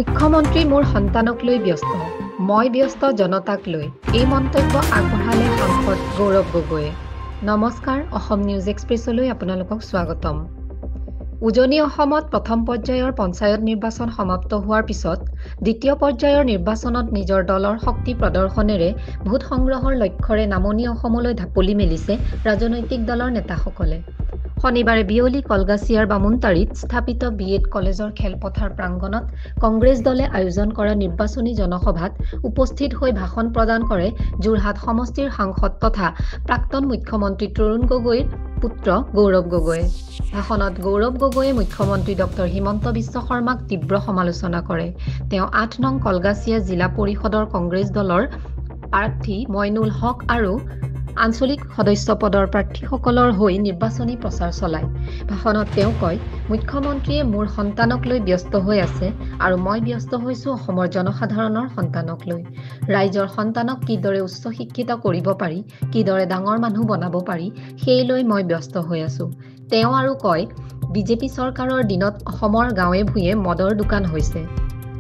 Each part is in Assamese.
মুখ্যমন্ত্ৰী মোৰ সন্তানক লৈ ব্যস্ত, মই ব্যস্ত জনতাক লৈ, এই মন্তব্য আগবঢ়ালে সাংসদ গৌৰৱ গগৈয়ে। নমস্কাৰ, অসম নিউজ এক্সপ্ৰেছলৈ আপোনালোকক স্বাগতম। উজনি অসমত প্ৰথম পৰ্যায়ৰ পঞ্চায়ত নিৰ্বাচন সমাপ্ত হোৱাৰ পিছত দ্বিতীয় পৰ্যায়ৰ নিৰ্বাচনত নিজৰ দলৰ শক্তি প্ৰদৰ্শনেৰে ভোট সংগ্ৰহৰ লক্ষ্যৰে নামনি অসমলৈ ঢাপলি মেলিছে ৰাজনৈতিক দলৰ নেতাসকলে। শনিবাৰে বিয়লি কলগাছিয়াৰ বামুণতাৰীত স্থাপিত BEd কলেজৰ খেলপথাৰ প্ৰাংগণত কংগ্ৰেছ দলে আয়োজন কৰা নিৰ্বাচনী জনসভাত উপস্থিত হৈ ভাষণ প্ৰদান কৰে যোৰহাট সমষ্টিৰ সাংসদ তথা প্ৰাক্তন মুখ্যমন্ত্ৰী তৰুণ গগৈৰ পুত্ৰ গৌৰৱ গগৈয়ে। ভাষণত গৌৰৱ গগৈয়ে মুখ্যমন্ত্ৰী ডক্টৰ হিমন্ত বিশ্ব শৰ্মাক তীব্ৰ সমালোচনা কৰে। তেওঁ ৮ নং কলগাছিয়া জিলা পৰিষদৰ কংগ্ৰেছ দলৰ প্ৰাৰ্থী মইনুল হক আৰু আঞ্চলিক সদস্য পদৰ প্ৰাৰ্থীসকলৰ হৈ নিৰ্বাচনী প্ৰচাৰ চলায়। ভাষণত তেওঁ কয়, মুখ্যমন্ত্ৰীয়ে মোৰ সন্তানক লৈ ব্যস্ত হৈ আছে আৰু মই ব্যস্ত হৈছোঁ অসমৰ জনসাধাৰণৰ সন্তানক লৈ। ৰাইজৰ সন্তানক কিদৰে উচ্চ শিক্ষিত কৰিব পাৰি, কিদৰে ডাঙৰ মানুহ বনাব পাৰি, সেই লৈ মই ব্যস্ত হৈ আছোঁ। তেওঁ আৰু কয়, বিজেপি চৰকাৰৰ দিনত অসমৰ গাঁৱে ভূঞে মদৰ দোকান হৈছে।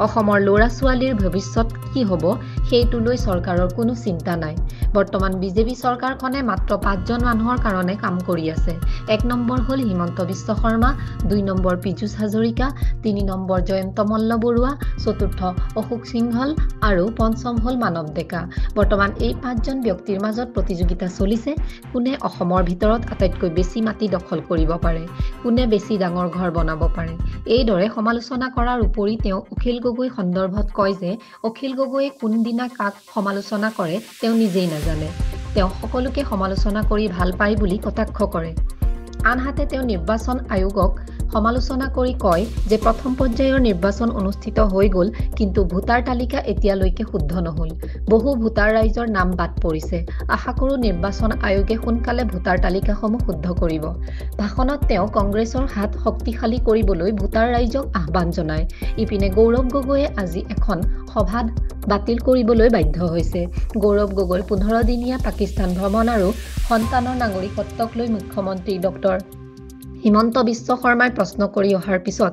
অসমৰ ল'ৰা ছোৱালীৰ ভৱিষ্যত কি হ'ব সেইটো লৈ চৰকাৰৰ কোনো চিন্তা নাই। বৰ্তমান বিজেপি চৰকাৰখনে মাত্ৰ 5জন মানুহৰ কাৰণে কাম কৰি আছে। 1 নম্বৰ হ'ল হিমন্ত বিশ্ব শৰ্মা, 2 নম্বৰ পীযুষ হাজৰিকা, 3 নম্বৰ জয়ন্ত মল্ল বৰুৱা, 4ৰ্থ অশোক সিংহল আৰু 5ম হ'ল মানৱ ডেকা। বৰ্তমান এই 5জন ব্যক্তিৰ মাজত প্ৰতিযোগিতা চলিছে, কোনে অসমৰ ভিতৰত আটাইতকৈ বেছি মাটি দখল কৰিব পাৰে, কোনে বেছি ডাঙৰ ঘৰ বনাব পাৰে। এইদৰে সমালোচনা কৰাৰ উপৰি তেওঁ অখিল গগৈ সন্দৰ্ভত কয় যে অখিল গগৈয়ে কোনদিনা কাক সমালোচনা কৰে তেওঁ নিজেই নাজানে। তেওঁ সকলোকে সমালোচনা কৰি ভাল পায় বুলি কটাক্ষ কৰে। আনহাতে তেওঁ নিৰ্বাচন আয়োগক সমালোচনা কৰি কয় যে প্ৰথম পৰ্যায়ৰ নিৰ্বাচন অনুষ্ঠিত হৈ গ'ল, কিন্তু ভোটাৰ তালিকা এতিয়ালৈকে শুদ্ধ নহ'ল। বহু ভোটাৰ ৰাইজৰ নাম বাদ পৰিছে। আশা কৰোঁ নিৰ্বাচন আয়োগে সোনকালে ভোটাৰ তালিকাসমূহ শুদ্ধ কৰিব। ভাষণত তেওঁ কংগ্ৰেছৰ হাত শক্তিশালী কৰিবলৈ ভোটাৰ ৰাইজক আহ্বান জনায়। ইপিনে গৌৰৱ গগৈয়ে আজি এখন সভা বাতিল কৰিবলৈ বাধ্য হৈছে। গৌৰৱ গগৈৰ 15 দিনীয়া পাকিস্তান ভ্ৰমণ আৰু সন্তানৰ নাগৰিকত্বক লৈ মুখ্যমন্ত্ৰী ডক্টৰ হিমন্ত বিশ্ব শৰ্মাই প্ৰশ্ন কৰি অহাৰ পিছত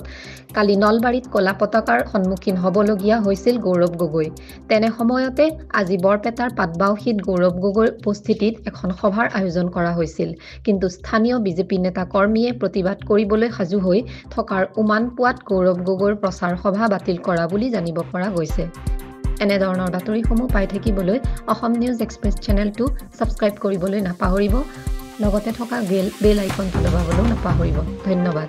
কালি নলবাৰীত ক'লা পতাকাৰ সন্মুখীন হ'বলগীয়া হৈছিল গৌৰৱ গগৈ। তেনে সময়তে আজি বৰপেটাৰ পাটবাউসীত গৌৰৱ গগৈৰ উপস্থিতিত এখন সভাৰ আয়োজন কৰা হৈছিল। কিন্তু স্থানীয় বিজেপি নেতা কৰ্মীয়ে প্ৰতিবাদ কৰিবলৈ সাজু হৈ থকাৰ উমান পোৱাত গৌৰৱ গগৈৰ প্ৰচাৰ সভা বাতিল কৰা বুলি জানিব পৰা গৈছে। এনেধৰণৰ বাতৰিসমূহ পাই থাকিবলৈ অসম নিউজ এক্সপ্ৰেছ চেনেলটো ছাবস্ক্ৰাইব কৰিবলৈ নাপাহৰিব। লগতে থকা বেল আইকনটো দবাবলৈও নাপাহৰিব। ধন্যবাদ।